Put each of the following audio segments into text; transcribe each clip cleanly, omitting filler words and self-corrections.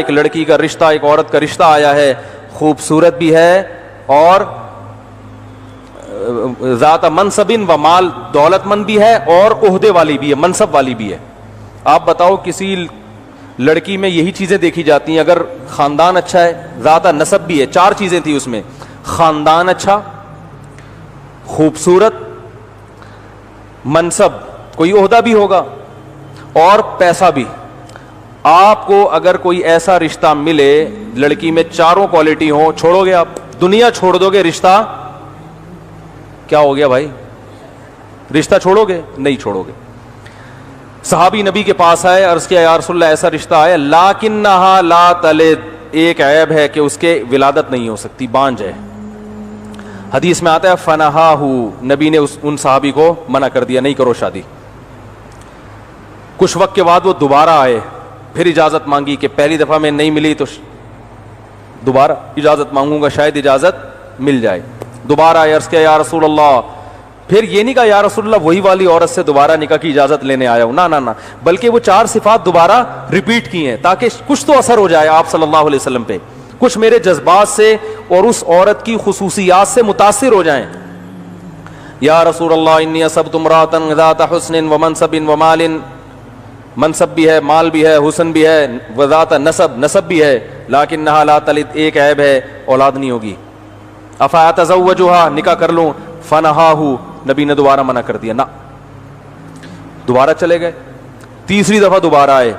ایک لڑکی کا رشتہ ایک عورت کا رشتہ آیا ہے, خوبصورت بھی ہے اور ذات منصب و مال, دولت مند بھی ہے اور عہدے والی بھی ہے, منصب والی بھی ہے. آپ بتاؤ کسی لڑکی میں یہی چیزیں دیکھی جاتی ہیں. اگر خاندان اچھا ہے, ذات نسب بھی ہے, 4 چیزیں تھی اس میں, خاندان اچھا, خوبصورت, منصب کوئی عہدہ بھی ہوگا اور پیسہ بھی. آپ کو اگر کوئی ایسا رشتہ ملے لڑکی میں 4 کوالٹی ہوں, چھوڑو گے آپ؟ دنیا چھوڑ دو گے, رشتہ کیا ہو گیا بھائی؟ رشتہ چھوڑو گے؟ نہیں چھوڑو گے. صحابی نبی کے پاس آئے, عرض کیا یا رسول اللہ ایسا رشتہ آیا لاکنہا لا تلد, ایک عیب ہے کہ اس کے ولادت نہیں ہو سکتی, بانجھ ہے. حدیث میں آتا ہے فنہاہ, نبی نے ان صحابی کو منع کر دیا, نہیں کرو شادی. کچھ وقت کے بعد وہ دوبارہ آئے, پھر اجازت مانگی کہ پہلی دفعہ میں نہیں ملی تو دوبارہ اجازت مانگوں گا, شاید اجازت مل جائے. دوبارہ آئے, عرض کیا یا رسول اللہ, پھر یہ نہیں کہا یا رسول اللہ وہی والی عورت سے دوبارہ نکاح کی اجازت لینے آیا ہوں, نہ, بلکہ وہ 4 صفات دوبارہ ریپیٹ کی ہیں تاکہ کچھ تو اثر ہو جائے آپ صلی اللہ علیہ وسلم پہ, کچھ میرے جذبات سے اور اس عورت کی خصوصیات سے متاثر ہو جائیں. یا رسول اللہ انی اصبت امرأۃ ذات حسن ومنصب ومال, منصب بھی ہے, مال بھی ہے, حسن بھی ہے, وذات نسب بھی ہے, لیکنہا لا تلد, ایک عیب ہے, اولاد نہیں ہوگی. افا اتزوجھا, نکاح کر لوں؟ فنہاہ, نبی نے دوبارہ منع کر دیا, نہ. دوبارہ چلے گئے, تیسری دفعہ دوبارہ آئے,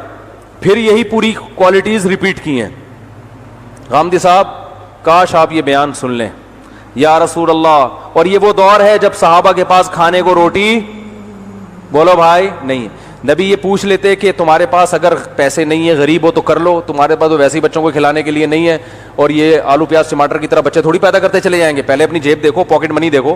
پھر یہی پوری کوالٹیز ریپیٹ کی ہیں. غامدی صاحب کاش آپ یہ بیان سن لیں. یا رسول اللہ, اور یہ وہ دور ہے جب صحابہ کے پاس کھانے کو روٹی, بولو بھائی, نہیں. نبی یہ پوچھ لیتے کہ تمہارے پاس اگر پیسے نہیں ہیں, غریب ہو تو کر لو, تمہارے پاس تو ویسے ہی بچوں کو کھلانے کے لیے نہیں ہے, اور یہ آلو پیاز ٹماٹر کی طرح بچے تھوڑی پیدا کرتے چلے جائیں گے. پہلے اپنی جیب دیکھو, پاکٹ منی دیکھو,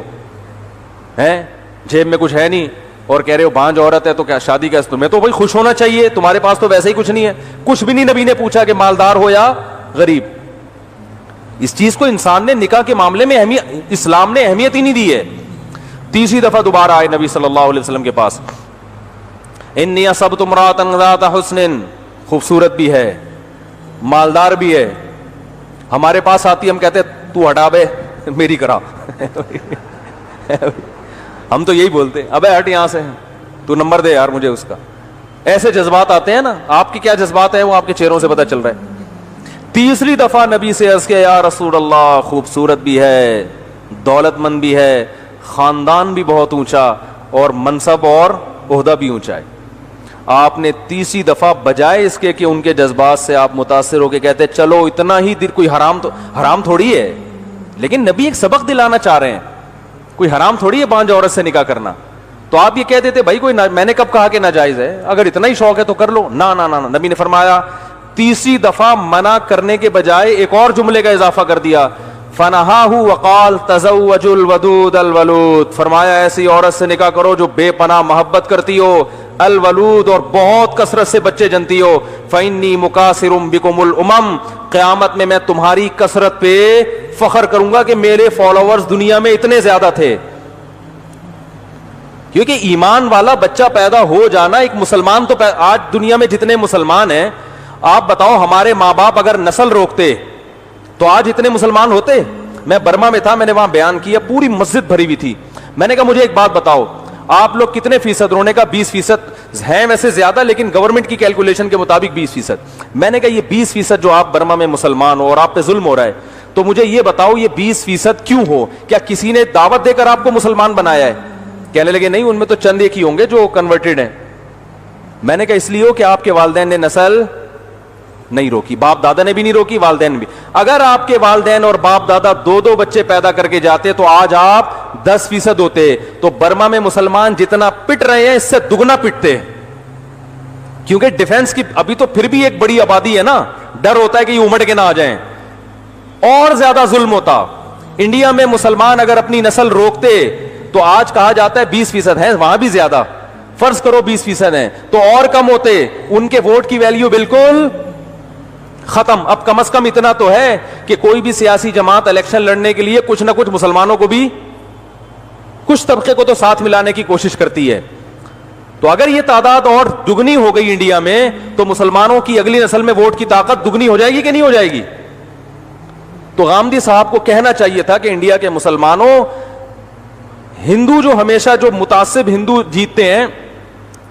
ہیں جیب میں کچھ ہے نہیں اور کہہ رہے ہو بانجھ عورت ہے تو کیا شادی کا, تمہیں تو بھائی خوش ہونا چاہیے, تمہارے پاس تو ویسے ہی کچھ نہیں ہے. کچھ بھی نہیں, نبی نے پوچھا کہ مالدار ہو یا غریب. اس چیز کو انسان نے نکاح کے معاملے میں اسلام نے اہمیت ہی نہیں دی ہے. تیسری دفعہ دوبارہ آئے نبی صلی اللہ علیہ وسلم کے پاس, انی اصبت امرأۃ ذات حسن, خوبصورت بھی ہے, مالدار بھی ہے. ہمارے پاس آتی, ہم کہتے تو ہٹا بے میری کرا, ہم تو یہی بولتے ابے ہٹ یہاں سے, تو نمبر دے یار مجھے اس کا. ایسے جذبات آتے ہیں نا. آپ کی کیا جذبات ہیں وہ آپ کے چہروں سے پتہ چل رہا ہے. تیسری دفعہ نبی سے عرض کیا یا رسول اللہ, خوبصورت بھی ہے, دولت مند بھی ہے, خاندان بھی بہت اونچا, اور منصب اور عہدہ بھی اونچا ہے. آپ نے تیسری دفعہ بجائے اس کے کہ ان کے جذبات سے آپ متاثر ہو کے کہتے چلو اتنا ہی دیر, کوئی حرام تھوڑی ہے, لیکن نبی ایک سبق دلانا چاہ رہے ہیں, کوئی حرام تھوڑی ہے بانجھ عورت سے نکاح کرنا. تو آپ یہ کہہ دیتے بھائی کوئی میں نے کب کہا کہ ناجائز ہے, اگر اتنا ہی شوق ہے تو کر لو. نہ, نبی نے فرمایا, تیسری دفعہ منع کرنے کے بجائے ایک اور جملے کا اضافہ کر دیا, فنہاہ وقال تزوج الودود الولود, فرمایا ایسی عورت سے نکاح کرو جو بے پناہ محبت کرتی ہو, الولود, اور بہت کثرت سے بچے جنتی ہو. فإنی مکاثر بکم الامم, قیامت میں تمہاری کثرت پہ فخر کروں گا کہ میرے فالوورز دنیا میں اتنے زیادہ تھے. کیونکہ ایمان والا بچہ پیدا ہو جانا, ایک مسلمان تو آج دنیا میں جتنے مسلمان ہیں, آپ بتاؤ ہمارے ماں باپ اگر نسل روکتے تو آج اتنے مسلمان ہوتے. میں برما میں تھا, میں نے وہاں بیان کیا, پوری مسجد بھری ہوئی تھی. میں نے کہا مجھے ایک بات بتاؤ, آپ لوگ کتنے فیصد, رونے کا 20% ہیں ویسے زیادہ, لیکن گورنمنٹ کی کیلکولیشن کے مطابق 20%. میں نے کہا یہ 20% جو آپ برما میں مسلمان ہو اور آپ پہ ظلم ہو رہا ہے, تو مجھے یہ بتاؤ یہ 20% کیوں ہو, کیا کسی نے دعوت دے کر آپ کو مسلمان بنایا ہے؟ کہنے لگے نہیں, ان میں تو چند ایک ہی ہوں گے جو کنورٹڈ ہیں. میں نے کہا اس لیے ہو کہ آپ کے والدین نے نسل نہیں روکی, باپ دادا نے بھی نہیں روکی, والدین بھی. اگر آپ کے والدین اور باپ دادا 2 بچے پیدا کر کے جاتے تو آج آپ 10% ہوتے. تو برما میں مسلمان جتنا پٹ رہے ہیں اس سے دگنا پٹتے, کیونکہ ڈیفنس کی ابھی تو پھر بھی ایک بڑی آبادی ہے نا, ڈر ہوتا ہے کہ یہ امڑ کے نہ آ جائیں, اور زیادہ ظلم ہوتا. انڈیا میں مسلمان اگر اپنی نسل روکتے تو آج کہا جاتا ہے 20% ہیں, وہاں بھی زیادہ, فرض کرو 20% ہیں تو اور کم ہوتے, ان کے ووٹ کی ویلیو بالکل ختم. اب کم از کم اتنا تو ہے کہ کوئی بھی سیاسی جماعت الیکشن لڑنے کے لیے کچھ نہ کچھ مسلمانوں کو بھی, کچھ طبقے کو تو ساتھ ملانے کی کوشش کرتی ہے. تو تو اگر یہ تعداد اور دگنی ہو گئی انڈیا میں تو مسلمانوں کی اگلی نسل میں ووٹ کی طاقت دگنی ہو جائے گی کہ نہیں ہو جائے گی؟ تو غامدی صاحب کو کہنا چاہیے تھا کہ انڈیا کے مسلمانوں، ہندو جو ہمیشہ جو متعصب ہندو جیتتے ہیں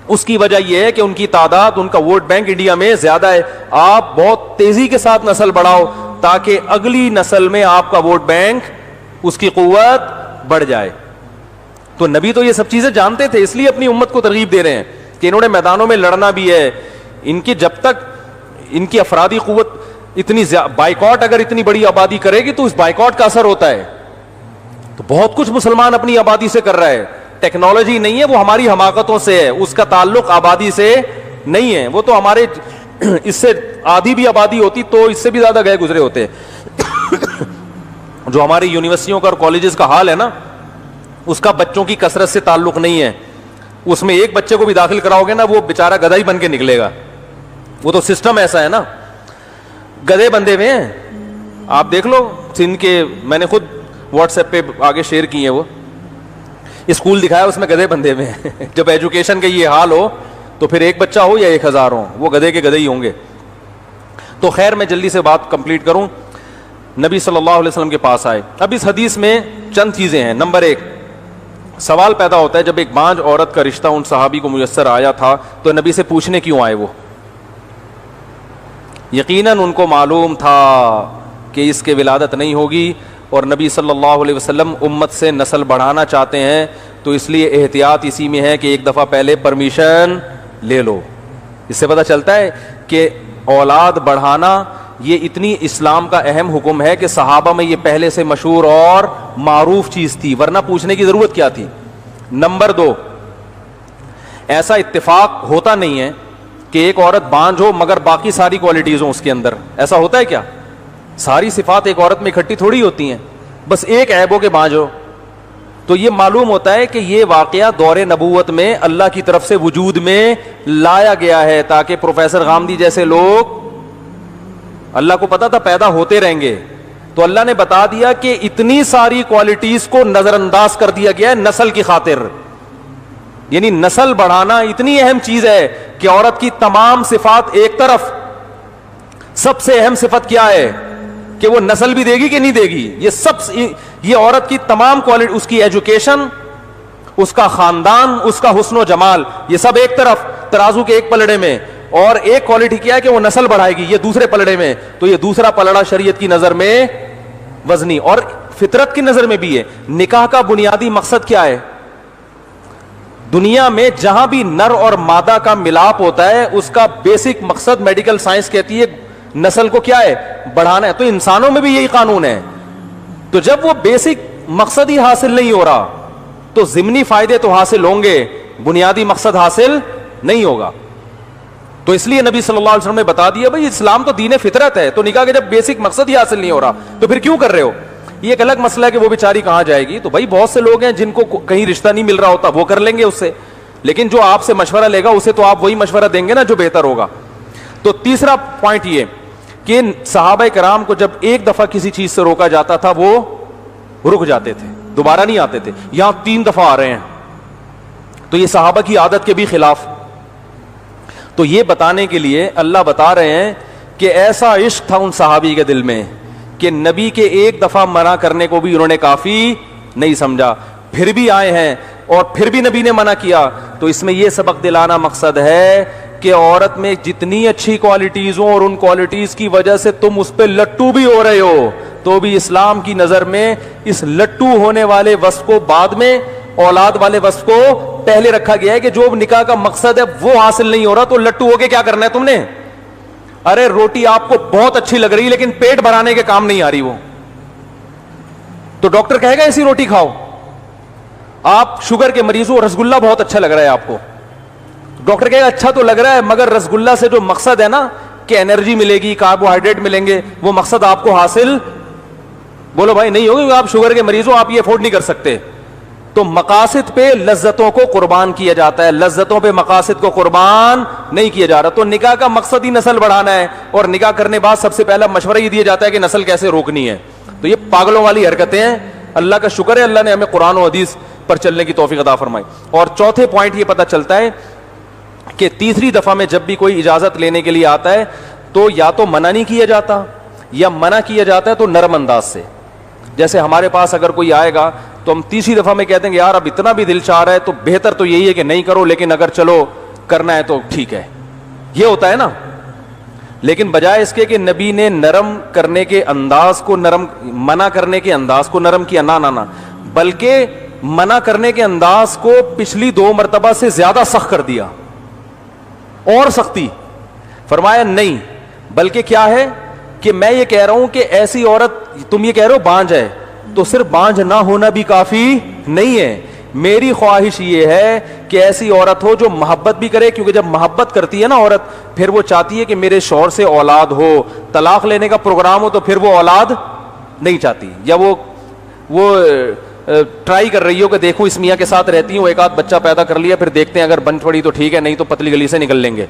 اس کی وجہ یہ ہے کہ ان کی تعداد، ان کا ووٹ بینک انڈیا میں زیادہ ہے. آپ بہت تیزی کے ساتھ نسل بڑھاؤ تاکہ اگلی نسل میں آپ کا ووٹ بینک، اس کی قوت بڑھ جائے. تو نبی تو یہ سب چیزیں جانتے تھے، اس لیے اپنی امت کو ترغیب دے رہے ہیں کہ انہوں نے میدانوں میں لڑنا بھی ہے. ان کی جب تک ان کی افرادی قوت اتنی بائیکاٹ اگر اتنی بڑی آبادی کرے گی تو اس بائیکاٹ کا اثر ہوتا ہے. تو بہت کچھ مسلمان اپنی آبادی سے کر رہا ہے. ٹیکنالوجی نہیں ہے، وہ ہماری حماقتوں سے ہے. اس کا تعلق آبادی سے نہیں ہے. وہ تو ہمارے اس سے آدھی بھی آبادی ہوتی تو اس سے بھی زیادہ گئے گزرے ہوتے. جو ہماری یونیورسٹیوں کا اور کالجز کا حال ہے نا، اس کا بچوں کی کثرت سے تعلق نہیں ہے. اس میں ایک بچے کو بھی داخل کراؤ گے نا، وہ بیچارہ گدھا ہی بن کے نکلے گا. وہ تو سسٹم ایسا ہے نا، گدھے بندے ہوئے ہیں. آپ دیکھ لو سندھ کے، میں نے خود واٹس ایپ پہ آگے شیئر کی ہیں، وہ اسکول دکھایا اس میں گدھے بندے ہوئے ہیں. جب ایجوکیشن کا یہ حال ہو تو پھر ایک بچہ ہو یا 1000 ہو، وہ گدھے کے گدھے ہی ہوں گے. تو خیر میں جلدی سے بات کمپلیٹ کروں. نبی صلی اللہ علیہ وسلم کے پاس آئے. اب اس حدیث میں چند چیزیں ہیں. نمبر 1، سوال پیدا ہوتا ہے جب ایک بانجھ عورت کا رشتہ ان صحابی کو میسر آیا تھا تو نبی سے پوچھنے کیوں آئے؟ وہ یقیناً ان کو معلوم تھا کہ اس کے ولادت نہیں ہوگی اور نبی صلی اللہ علیہ وسلم امت سے نسل بڑھانا چاہتے ہیں، تو اس لیے احتیاط اسی میں ہے کہ ایک دفعہ پہلے پرمیشن لے لو. اس سے پتہ چلتا ہے کہ اولاد بڑھانا یہ اتنی اسلام کا اہم حکم ہے کہ صحابہ میں یہ پہلے سے مشہور اور معروف چیز تھی، ورنہ پوچھنے کی ضرورت کیا تھی. نمبر 2، ایسا اتفاق ہوتا نہیں ہے کہ ایک عورت بانجھ ہو مگر باقی ساری کوالٹیز ہوں اس کے اندر. ایسا ہوتا ہے کیا؟ ساری صفات ایک عورت میں اکٹھی تھوڑی ہوتی ہیں، بس ایک عیب ہو کہ بانجھ ہو. تو یہ معلوم ہوتا ہے کہ یہ واقعہ دور نبوت میں اللہ کی طرف سے وجود میں لایا گیا ہے تاکہ پروفیسر غامدی جیسے لوگ، اللہ کو پتا تھا پیدا ہوتے رہیں گے، تو اللہ نے بتا دیا کہ اتنی ساری کوالٹیز کو نظر انداز کر دیا گیا ہے نسل کی خاطر. یعنی نسل بڑھانا اتنی اہم چیز ہے کہ عورت کی تمام صفات ایک طرف، سب سے اہم صفت کیا ہے کہ وہ نسل بھی دے گی کہ نہیں دے گی. یہ عورت کی تمام کوالٹی، اس کی ایجوکیشن، اس کا خاندان، اس کا حسن و جمال، یہ سب ایک طرف ترازو کے ایک پلڑے میں، اور ایک کوالٹی کیا ہے کہ وہ نسل بڑھائے گی، یہ دوسرے پلڑے میں. تو یہ دوسرا پلڑا شریعت کی نظر میں وزنی اور فطرت کی نظر میں بھی ہے. نکاح کا بنیادی مقصد کیا ہے؟ دنیا میں جہاں بھی نر اور مادہ کا ملاپ ہوتا ہے اس کا بیسک مقصد میڈیکل سائنس کہتی ہے نسل کو کیا ہے؟ بڑھانا ہے. تو انسانوں میں بھی یہی قانون ہے. تو جب وہ بیسک مقصد ہی حاصل نہیں ہو رہا تو ضمنی فائدے تو حاصل ہوں گے، بنیادی مقصد حاصل نہیں ہوگا. تو اس لیے نبی صلی اللہ علیہ وسلم نے بتا دیا بھائی اسلام تو دین فطرت ہے. تو نکاح کے جب بیسک مقصد ہی حاصل نہیں ہو رہا تو پھر کیوں کر رہے ہو؟ یہ ایک الگ مسئلہ ہے کہ وہ بیچاری کہاں جائے گی. تو بھائی بہت سے لوگ ہیں جن کو کہیں رشتہ نہیں مل رہا ہوتا، وہ کر لیں گے اس سے، لیکن جو آپ سے مشورہ لے گا اسے تو آپ وہی مشورہ دیں گے نا جو بہتر ہوگا. تو تیسرا پوائنٹ یہ کہ صحابہ کرام کو جب ایک دفعہ کسی چیز سے روکا جاتا تھا وہ رک جاتے تھے، دوبارہ نہیں آتے تھے. یہاں 3 دفعہ آ رہے ہیں تو یہ صحابہ کی عادت کے بھی خلاف. تو یہ بتانے کے لیے اللہ بتا رہے ہیں کہ ایسا عشق تھا ان صحابی کے دل میں کہ نبی کے ایک دفعہ منع کرنے کو بھی انہوں نے کافی نہیں سمجھا، پھر بھی آئے ہیں اور پھر بھی نبی نے منع کیا. تو اس میں یہ سبق دلانا مقصد ہے کہ عورت میں جتنی اچھی کوالٹیز ہوں اور ان کوالٹیز کی وجہ سے تم اس پہ لٹو بھی ہو رہے ہو تو بھی اسلام کی نظر میں اس لٹو ہونے والے وصف کو بعد میں، اولاد والے وصف کو پہلے رکھا گیا ہے کہ جو نکاح کا مقصد ہے وہ حاصل نہیں ہو رہا تو لٹو ہو کے کیا کرنا ہے تم نے؟ ارے روٹی آپ کو بہت اچھی لگ رہی لیکن پیٹ بھرانے کے کام نہیں آ رہی وہ، تو ڈاکٹر کہے گا ایسی روٹی کھاؤ. آپ شوگر کے مریض ہو، رسگلہ بہت اچھا لگ رہا ہے آپ کو، ڈاکٹر کہے گا اچھا تو لگ رہا ہے مگر رسگلہ سے جو مقصد ہے نا کہ انرجی ملے گی، کاربوہائیڈریٹ ملیں گے، وہ مقصد آپ کو حاصل، بولو بھائی نہیں ہوگی، آپ شوگر کے مریض ہو، آپ یہ افورڈ نہیں کر سکتے. تو مقاصد پہ لذتوں کو قربان کیا جاتا ہے، لذتوں پہ مقاصد کو قربان نہیں کیا جا رہا. تو نکاح کا مقصد ہی نسل بڑھانا ہے اور نکاح کرنے بعد سب سے پہلا مشورہ یہ دیا جاتا ہے کہ نسل کیسے روکنی ہے. تو یہ پاگلوں والی حرکتیں ہیں. اللہ کا شکر ہے اللہ نے ہمیں قرآن و حدیث پر چلنے کی توفیق عطا فرمائی. اور چوتھے پوائنٹ یہ پتہ چلتا ہے کہ تیسری دفعہ میں جب بھی کوئی اجازت لینے کے لیے آتا ہے تو یا تو منع نہیں کیا جاتا یا منع کیا جاتا ہے تو نرم انداز سے. جیسے ہمارے پاس اگر کوئی آئے گا تو ہم تیسری دفعہ میں کہتے ہیں کہ یار اب اتنا بھی دل چاہ رہا ہے تو بہتر تو یہی ہے کہ نہیں کرو, لیکن اگر چلو کرنا ہے تو ٹھیک ہے. یہ ہوتا ہے نا. لیکن بجائے اس کے کہ نبی نے نرم کرنے کے انداز کو نرم, منع کرنے کے انداز کو نرم کیا, نہ بلکہ منع کرنے کے انداز کو پچھلی 2 مرتبہ سے زیادہ سخت کر دیا, اور سختی. فرمایا نہیں, بلکہ کیا ہے کہ میں یہ کہہ رہا ہوں کہ ایسی عورت, تم یہ کہہ رہے ہو بانجھ ہے, تو صرف بانجھ نہ ہونا بھی کافی نہیں ہے. میری خواہش یہ ہے کہ ایسی عورت ہو جو محبت بھی کرے, کیونکہ جب محبت کرتی ہے نا عورت, پھر وہ چاہتی ہے کہ میرے شوہر سے اولاد ہو. طلاق لینے کا پروگرام ہو تو پھر وہ اولاد نہیں چاہتی, یا وہ ٹرائی کر رہی ہو کہ دیکھوں اس میاں کے ساتھ رہتی ہوں, ایک آدھ بچہ پیدا کر لیا, پھر دیکھتے ہیں اگر بن پڑی تو ٹھیک ہے, نہیں تو پتلی گلی سے نکل لیں گے.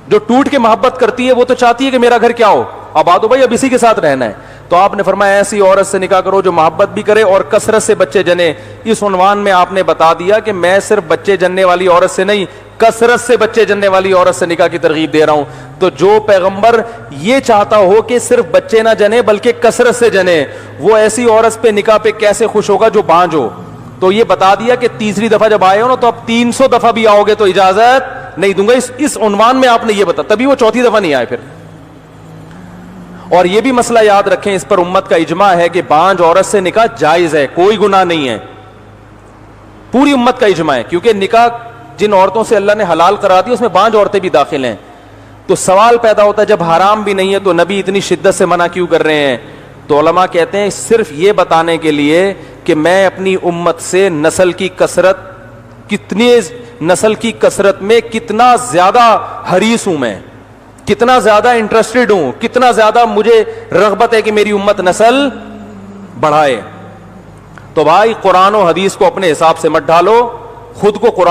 جو ٹوٹ کے محبت کرتی ہے وہ تو چاہتی ہے کہ میرا گھر کیا ہو, آباد ہو بھائی, اب اسی کے ساتھ رہنا ہے. تو آپ نے فرمایا ایسی عورت سے نکاح کرو جو محبت بھی کرے اور کثرت سے بچے جنے. اس عنوان میں آپ نے بتا دیا کہ میں صرف بچے جننے والی عورت سے نہیں, کثرت سے بچے جننے والی عورت سے نکاح کی ترغیب دے رہا ہوں. تو جو پیغمبر یہ چاہتا ہو کہ صرف بچے نہ جنے بلکہ کثرت سے جنے, وہ ایسی عورت پہ نکاح پہ کیسے خوش ہوگا جو بانجھ ہو. تو یہ بتا دیا کہ تیسری دفعہ جب آئے ہو نا تو اب 300 دفعہ بھی آؤ گے تو اجازت نہیں دوں گا. اس عنوان میں آپ نے یہ بتا, تبھی وہ چوتھی دفعہ نہیں آئے پھر. اور یہ بھی مسئلہ یاد رکھیں, اس پر امت کا اجماع ہے کہ بانجھ عورت سے نکاح جائز ہے, کوئی گناہ نہیں ہے. پوری امت کا اجماع ہے, کیونکہ نکاح جن عورتوں سے اللہ نے حلال کرا دی اس میں بانجھ عورتیں بھی داخل ہیں. تو سوال پیدا ہوتا ہے جب حرام بھی نہیں ہے تو نبی اتنی شدت سے منع کیوں کر رہے ہیں؟ تو علماء کہتے ہیں صرف یہ بتانے کے لیے کہ میں اپنی امت سے نسل کی کثرت میں کتنا زیادہ حریص ہوں, میں کتنا زیادہ انٹرسٹڈ ہوں, کتنا زیادہ مجھے رغبت ہے کہ میری امت نسل بڑھائے. تو بھائی قرآن و حدیث کو اپنے حساب سے مت ڈالو, خود کو قرآن